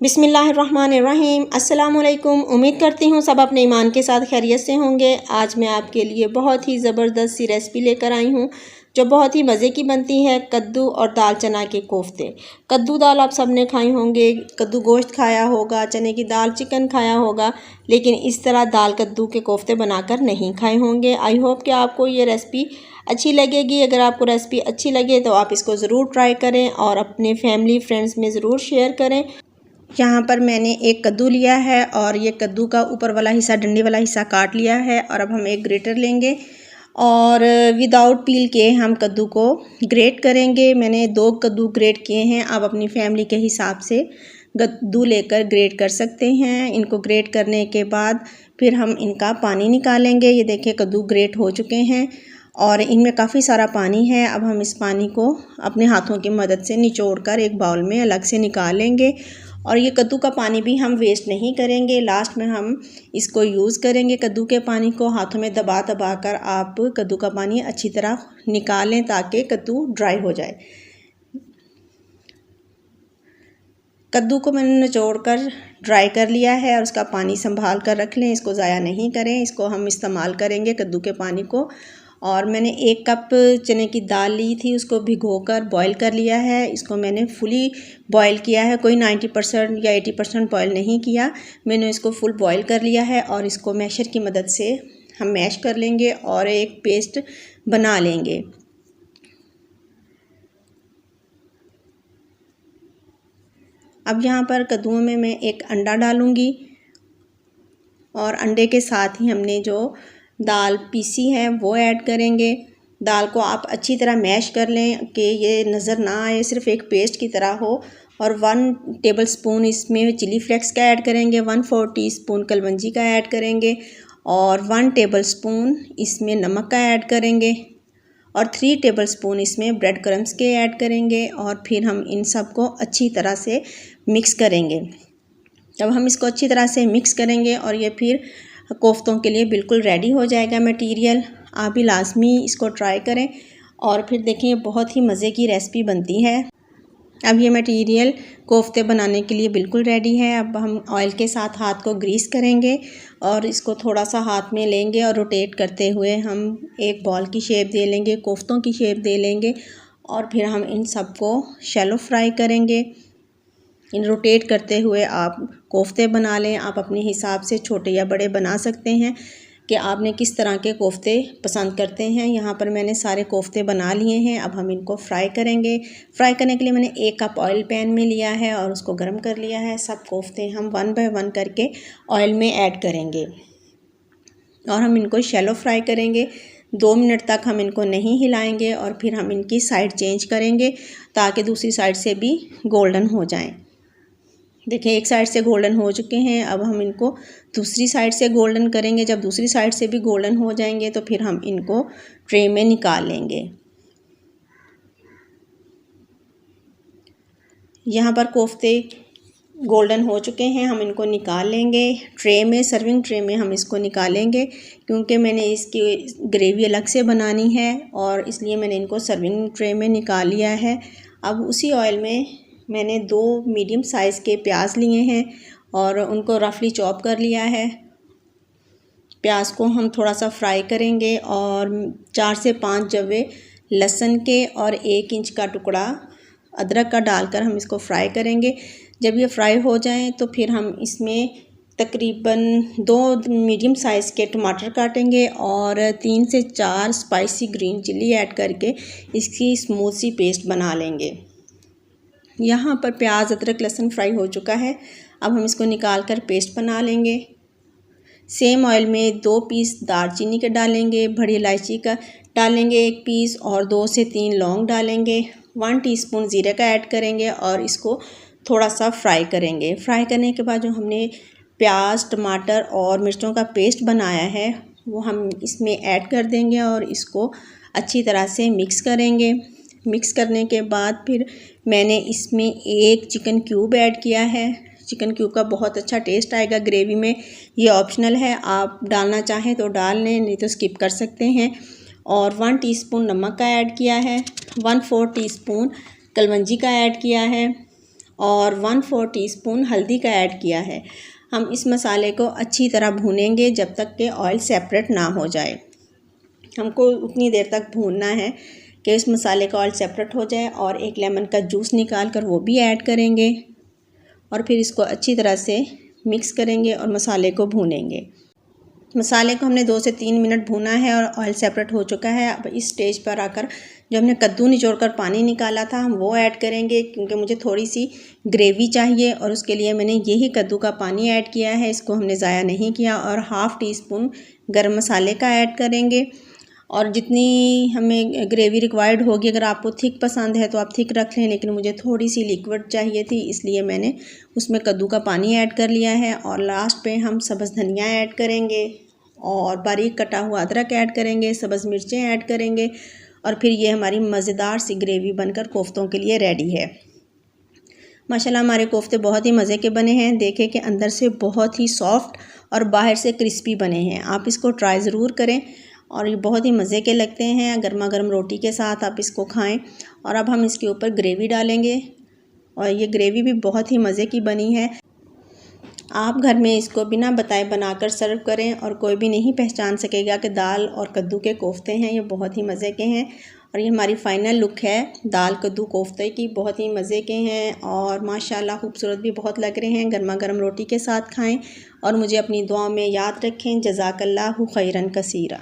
बिस्मिल्लाहिर्रहमानिर्रहीम। अस्सलामुअलैकुम। उम्मीद करती हूँ सब अपने ईमान के साथ खैरियत से होंगे। आज मैं आपके लिए बहुत ही ज़बरदस्त सी रेसिपी लेकर आई हूँ जो बहुत ही मज़े की बनती है। कद्दू और दाल चना के कोफ्ते। कद्दू दाल आप सब ने खाई होंगे, कद्दू गोश्त खाया होगा, चने की दाल चिकन खाया होगा, लेकिन इस तरह दाल कद्दू के कोफ्ते बनाकर नहीं खाए होंगे। आई होप कि आपको ये रेसिपी अच्छी लगेगी। अगर आपको रेसिपी अच्छी लगे तो आप इसको ज़रूर ट्राई करें और अपने फैमिली फ्रेंड्स में ज़रूर शेयर करें। यहाँ पर मैंने एक कद्दू लिया है और ये कद्दू का ऊपर वाला हिस्सा, डंडे वाला हिस्सा काट लिया है। और अब हम एक ग्रेटर लेंगे और विदाउट पील के हम कद्दू को ग्रेट करेंगे। मैंने 2 कद्दू ग्रेट किए हैं। आप अपनी फैमिली के हिसाब से कद्दू लेकर ग्रेट कर सकते हैं। इनको ग्रेट करने के बाद फिर हम इनका पानी निकालेंगे। ये देखिए कद्दू ग्रेट हो चुके हैं और इनमें काफ़ी सारा पानी है। अब हम इस पानी को अपने हाथों की मदद से निचोड़कर एक बाउल में अलग से निकालेंगे। और ये कद्दू का पानी भी हम वेस्ट नहीं करेंगे, लास्ट में हम इसको यूज़ करेंगे। कद्दू के पानी को हाथों में दबा दबा कर आप कद्दू का पानी अच्छी तरह निकालें ताकि कद्दू ड्राई हो जाए। कद्दू को मैंने निचोड़ कर ड्राई कर लिया है और उसका पानी संभाल कर रख लें, इसको ज़ाया नहीं करें। इसको हम इस्तेमाल करेंगे कद्दू के पानी को। और मैंने 1 कप चने की दाल ली थी, उसको भिगोकर बॉईल कर लिया है। इसको मैंने फुली बॉईल किया है, कोई 90% या 80% बॉईल नहीं किया। मैंने इसको फुल बॉईल कर लिया है और इसको मैशर की मदद से हम मैश कर लेंगे और एक पेस्ट बना लेंगे। अब यहाँ पर कद्दूओं में मैं एक अंडा डालूँगी और अंडे के साथ ही हमने जो दाल पीसी है वो ऐड करेंगे। दाल को आप अच्छी तरह मैश कर लें कि ये नज़र ना आए, सिर्फ एक पेस्ट की तरह हो। और 1 टेबलस्पून इसमें चिली फ्लेक्स का ऐड करेंगे, 1/4 टीस्पून कलवंजी का ऐड करेंगे और 1 टेबलस्पून इसमें नमक का ऐड करेंगे और 3 टेबलस्पून इसमें ब्रेड क्रम्स के ऐड करेंगे। और फिर हम इन सब को अच्छी तरह से मिक्स करेंगे। जब हम इसको अच्छी तरह से मिक्स करेंगे और ये फिर कोफ्तों के लिए बिल्कुल रेडी हो जाएगा मटेरियल। आप भी लाजमी इसको ट्राई करें और फिर देखें ये बहुत ही मज़े की रेसिपी बनती है। अब ये मटेरियल कोफ्ते बनाने के लिए बिल्कुल रेडी है। अब हम ऑयल के साथ हाथ को ग्रीस करेंगे और इसको थोड़ा सा हाथ में लेंगे और रोटेट करते हुए हम एक बॉल की शेप दे लेंगे, कोफ्तों की शेप दे लेंगे और फिर हम इन सबको शैलो फ्राई करेंगे। इन रोटेट करते हुए आप कोफ्ते बना लें। आप अपने हिसाब से छोटे या बड़े बना सकते हैं कि आपने किस तरह के कोफ्ते पसंद करते हैं। यहाँ पर मैंने सारे कोफ्ते बना लिए हैं। अब हम इनको फ्राई करेंगे। फ्राई करने के लिए मैंने 1 कप ऑयल पैन में लिया है और उसको गर्म कर लिया है। सब कोफ्ते हम 1 बाय 1 करके ऑयल में ऐड करेंगे और हम इनको शैलो फ्राई करेंगे। 2 मिनट तक हम इनको नहीं हिलाएंगे और फिर हम इनकी साइड चेंज करेंगे ताकि दूसरी साइड से भी गोल्डन हो जाएं। देखिए एक साइड से गोल्डन हो चुके हैं। अब हम इनको दूसरी साइड से गोल्डन करेंगे। जब दूसरी साइड से भी गोल्डन हो जाएंगे तो फिर हम इनको ट्रे में निकाल लेंगे। यहाँ पर कोफ्ते गोल्डन हो चुके हैं, हम इनको निकाल लेंगे ट्रे में, सर्विंग ट्रे में हम इसको निकालेंगे क्योंकि मैंने इसकी ग्रेवी अलग से बनानी है और इसलिए मैंने इनको सर्विंग ट्रे में निकाल लिया है। अब उसी ऑयल में मैंने 2 मीडियम साइज़ के प्याज लिए हैं और उनको रफली चॉप कर लिया है। प्याज को हम थोड़ा सा फ्राई करेंगे और 4 से 5 जवे लहसुन के और 1 इंच का टुकड़ा अदरक का डालकर हम इसको फ्राई करेंगे। जब ये फ्राई हो जाएं तो फिर हम इसमें तकरीबन 2 मीडियम साइज़ के टमाटर काटेंगे और 3 से 4 स्पाइसी ग्रीन चिली ऐड करके इसकी स्मूथ सी पेस्ट बना लेंगे। यहाँ पर प्याज अदरक लहसुन फ्राई हो चुका है। अब हम इसको निकाल कर पेस्ट बना लेंगे। सेम ऑयल में 2 पीस दालचीनी के डालेंगे, बड़ी इलायची का डालेंगे 1 पीस और 2 से 3 लौंग डालेंगे। 1 टीस्पून ज़ीरे का ऐड करेंगे और इसको थोड़ा सा फ्राई करेंगे। फ्राई करने के बाद जो हमने प्याज टमाटर और मिर्चों का पेस्ट बनाया है वो हम इसमें ऐड कर देंगे और इसको अच्छी तरह से मिक्स करेंगे। मिक्स करने के बाद फिर मैंने इसमें 1 चिकन क्यूब ऐड किया है। चिकन क्यूब का बहुत अच्छा टेस्ट आएगा ग्रेवी में। ये ऑप्शनल है, आप डालना चाहें तो डाल लें, नहीं तो स्किप कर सकते हैं। और 1 टीस्पून नमक का ऐड किया है, 1/4 टीस्पून कलवंजी का ऐड किया है और 1/4 टीस्पून हल्दी का ऐड किया है। हम इस मसाले को अच्छी तरह भूनेंगे जब तक कि ऑयल सेपरेट ना हो जाए। हमको उतनी देर तक भूनना है कि इस मसाले का ऑयल सेपरेट हो जाए, और एक लेमन का जूस निकाल कर वो भी ऐड करेंगे और फिर इसको अच्छी तरह से मिक्स करेंगे और मसाले को भूनेंगे। मसाले को हमने 2 से 3 मिनट भूना है और ऑयल सेपरेट हो चुका है। अब इस स्टेज पर आकर जो हमने कद्दू निचोड़ कर पानी निकाला था हम वो ऐड करेंगे, क्योंकि मुझे थोड़ी सी ग्रेवी चाहिए और उसके लिए मैंने यही कद्दू का पानी ऐड किया है, इसको हमने ज़ाया नहीं किया। और 1/2 टीस्पून गरम मसाले का ऐड करेंगे, और जितनी हमें ग्रेवी रिक्वायर्ड होगी, अगर आपको थिक पसंद है तो आप थिक रख लें, लेकिन मुझे थोड़ी सी लिक्विड चाहिए थी, इसलिए मैंने उसमें कद्दू का पानी ऐड कर लिया है। और लास्ट पे हम सब्ज़ धनिया ऐड करेंगे और बारीक कटा हुआ अदरक ऐड करेंगे, सब्ज़ मिर्चें ऐड करेंगे, और फिर ये हमारी मज़ेदार सी ग्रेवी बनकर कोफ्तों के लिए रेडी है। माशाल्लाह हमारे कोफ्ते बहुत ही मज़े के बने हैं। देखें कि अंदर से बहुत ही सॉफ्ट और बाहर से क्रिस्पी बने हैं। आप इसको ट्राई ज़रूर करें और ये बहुत ही मज़े के लगते हैं। गर्मा गर्म रोटी के साथ आप इसको खाएं। और अब हम इसके ऊपर ग्रेवी डालेंगे, और ये ग्रेवी भी बहुत ही मज़े की बनी है। आप घर में इसको बिना बताए बनाकर सर्व करें और कोई भी नहीं पहचान सकेगा कि दाल और कद्दू के कोफ्ते हैं। ये बहुत ही मज़े के हैं। और ये हमारी फ़ाइनल लुक है दाल कद्दू कोफ्ते की, बहुत ही मज़े के हैं और माशाल्लाह खूबसूरत भी बहुत लग रहे हैं। गर्मा गर्म रोटी के साथ खाएं और मुझे अपनी दुआ में याद रखें। जज़ाकल्लाहु खैरन कसीरा।